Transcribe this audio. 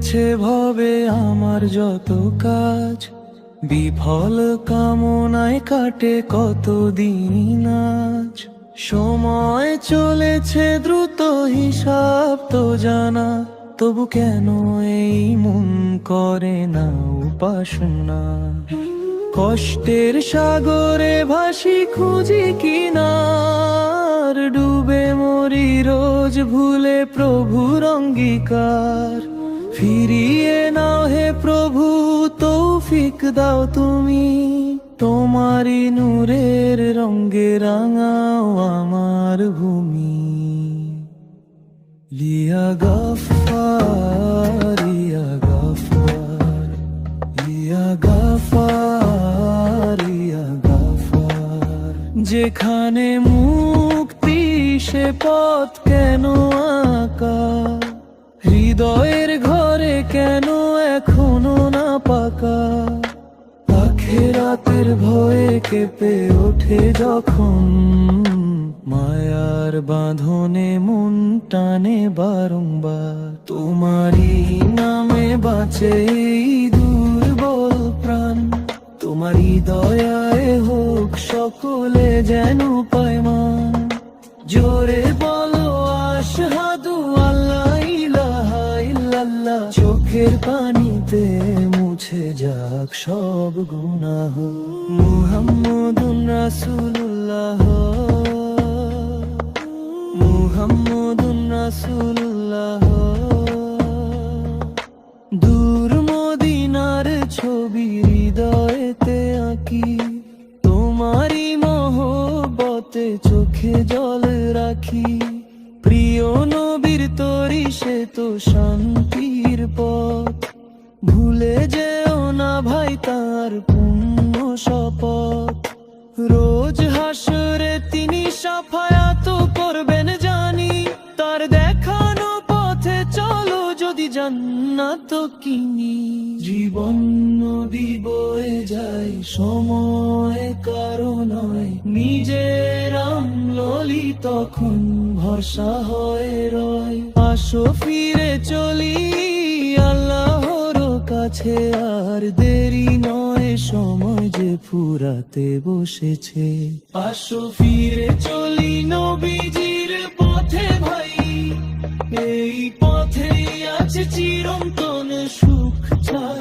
চলেছে ভবে আমার যত কাজ, বিফল কামনায় কাটে কত দিন আজ। সময় চলেছে দ্রুত, হিসাব তো জানা, তবু কেন এই মন করে না উপাসনা। কষ্টের সাগরে ভাসি খুঁজি কিনার, ডুবে মরি রোজ ভুলে প্রভুর অঙ্গীকার। ফিরিয়ে নাও হে প্রভু, তৌফিক দাও তুমি, তোমারই নূরের রঙে রাঙাও আমার ভূমি। লিয়া গফফার, ইয়া গফফার, ইয়া গফফার, ইয়া গফফার। যেখানে মুক্তি সে পথ কেন আঁকা, হৃদয়ের ঘরে কেন এখনো না পাকা। আখেরাতের ভয়ে কেঁপে ওঠে যখন, মায়ার বাঁধনে মন টানে বারংবার। তোমারই নামে বাঁচে এই দুর্বল প্রাণ, তোমারই দয়ায় হোক সকলে যেন পায়মান। জোরে বলো আশহাদু আল্লা ইলাহা ইল্লাল্লাহ, চোখের পানিতে মুছে যাক সব গুনাহ। মুহাম্মাদুর রাসূলুল্লাহ, মুহাম্মাদুর রাসূলুল্লাহ। দূর মদিনার ছবি হৃদয়েতে আঁকি, তোমারই মহব্বতে চোখে জল রাখি। প্রিয় নবীর তরি সে তো শান্তির পথ, ভুলে যেও না ভাই তার পুণ্য শপথ। রোজ হাসরে তিনি শাফায়াত করবেন জানি, তার দেখানো পথে চলো যদি জান্নাত কিনি। জীবন নদী বয়ে যায় সময় কারো নয়, নিজের আমললি তখন ভরসা হয়ে রয়। আসো ফিরে চলি আল্লাহর কাছে, আর দেরি নয় সময় যে ফুরাতে বসেছে। আসো ফিরে চলি নবীজির পথে ভাই, এই পথেই আছে চিরন্তন সুখ ছায়া।